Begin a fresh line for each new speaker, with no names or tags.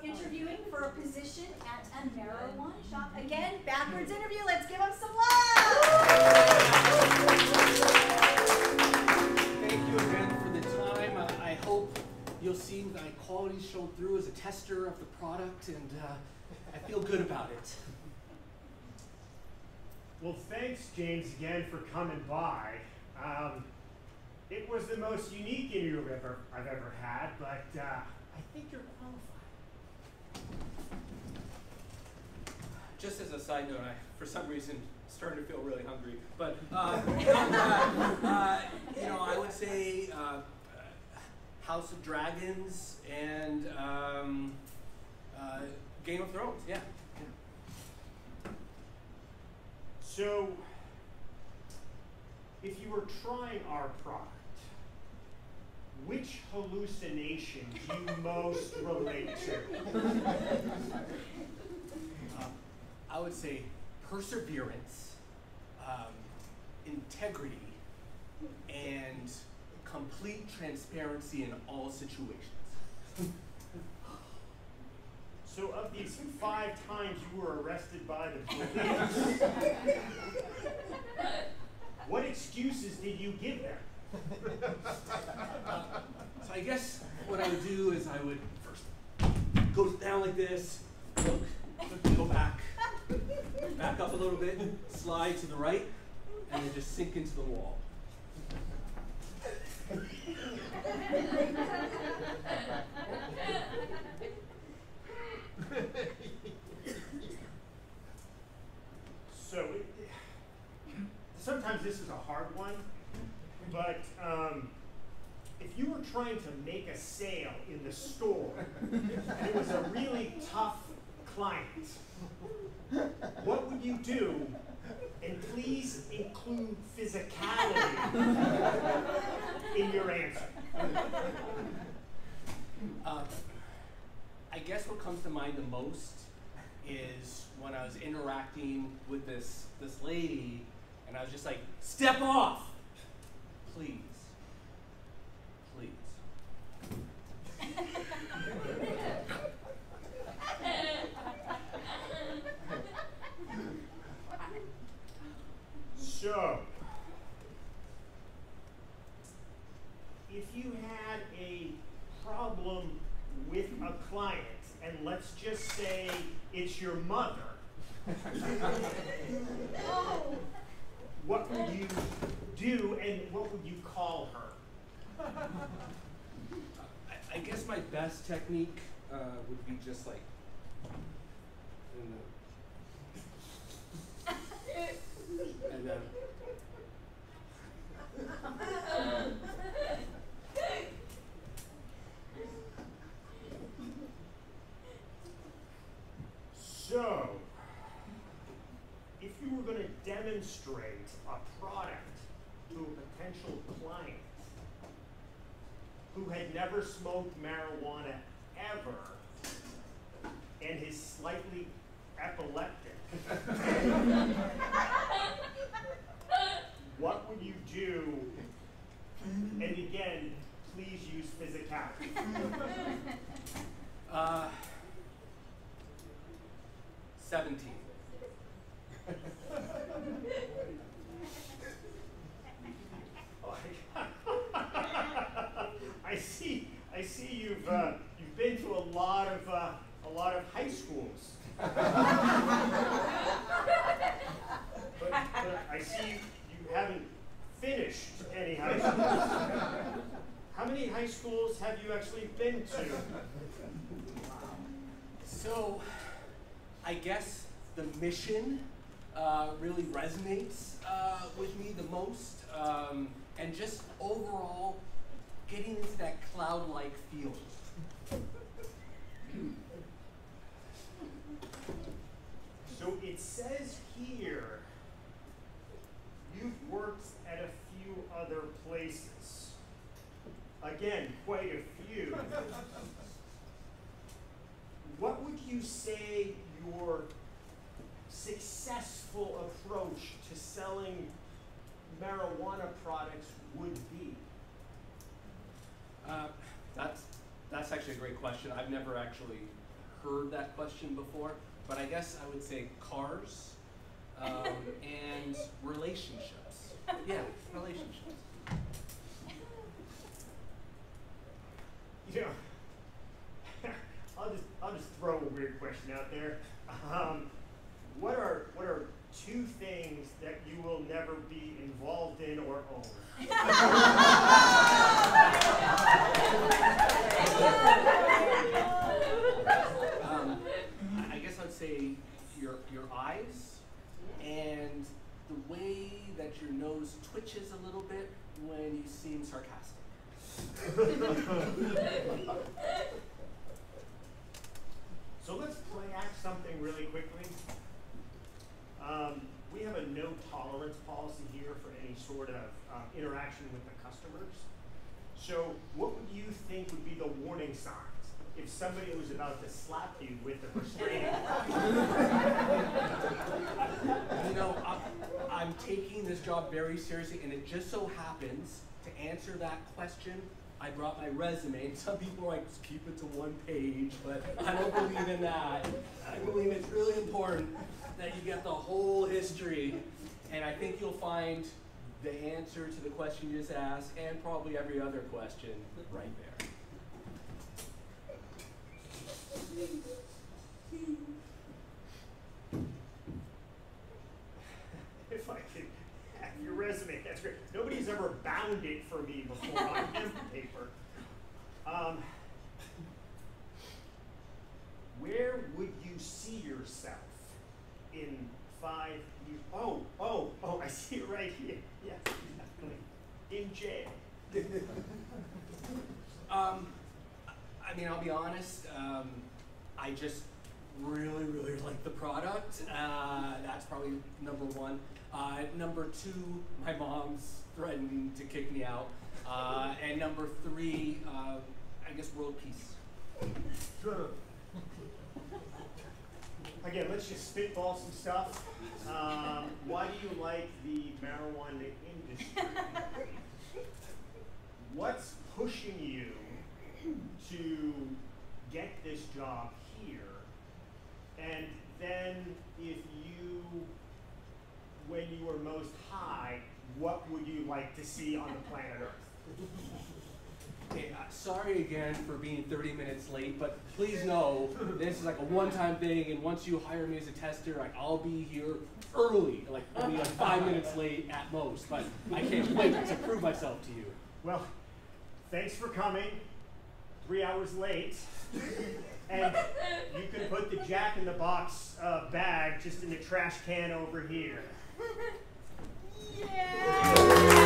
interviewing for a position at a marijuana shop. Again, backwards interview. Let's give them some love.
Thank you again for the time. I hope you'll see my qualities show through as a tester of the product, and I feel good about it.
Well, thanks, James, again for coming by. It was the most unique interview I've ever had, but I think you're qualified.
Just as a side note, I, for some reason, started to feel really hungry. But you know, I would say House of Dragons and Game of Thrones. Yeah.
So, if you were trying our product, which hallucination do you most relate to?
I would say perseverance, integrity, and complete transparency in all situations.
So of these 5 times you were arrested by the police, what excuses did you give them?
So I guess what I would do is I would first go down like this, look, go back up a little bit, slide to the right, and then just sink into the wall.
So, sometimes this is a hard one, but if you were trying to make a sale in the store, and it was a really tough client, what would you do? And please include physicality in your answer.
I guess what comes to mind the most is when I was interacting with this lady, and I was just like, step off, please, please.
So, if you had a problem with a client, and let's just say it's your mother, what would you do and what would you call her?
I guess my best technique would be just like, and
So, if you were going to demonstrate a product to a potential client who had never smoked marijuana ever and is slightly epileptic, what would you do? And again, please use physicality.
17.
I see you've been to a lot of high schools. but I see you haven't finished any high schools. How many high schools have you actually been to?
So, I guess the mission really resonates with me the most, and just overall getting into that cloud-like feel.
So it says here you've worked at a few other places. Again, quite a few. What would you say your successful approach to selling marijuana products would be?
That's actually a great question. I've never actually heard that question before, but I guess I would say cars and relationships. Yeah, relationships.
You know, I'll just throw a weird question out there. What are two things that you will never be involved in or own?
I guess I'd say your eyes and the way that your nose twitches a little bit when you seem sarcastic.
So let's play out something really quickly. We have a no tolerance policy here for any sort of interaction with the customers. So what would you think would be the warning signs if somebody was about to slap you with a restraining order?
You know, I'm taking this job very seriously, and it just so happens to answer that question, I brought my resume, and some people are like, just keep it to one page, but I don't believe in that. I believe it's really important that you get the whole history, and I think you'll find the answer to the question you just asked, and probably every other question right there.
If I could have your resume, that's great. Nobody's ever bound it for me before on hemp paper. Where would you see yourself in 5 years? Oh, I see it right here. Yes, exactly. In jail.
I mean, I'll be honest, I just really, really like the product. That's probably number one. Number two, my mom's threatening to kick me out. And number three, I guess world peace.
Again, let's just spitball some stuff. Why do you like the marijuana industry? What's pushing you to get this job here? And then if you, when you were most high, what would you like to see on the planet Earth?
Okay, sorry again for being 30 minutes late, but please know this is like a one-time thing, and once you hire me as a tester, like, I'll be here early. Like, I'll be like 5 minutes late at most, but I can't wait to prove myself to you.
Well, thanks for coming. 3 hours late. And you can put the Jack in the Box bag just in the trash can over here.
Yeah!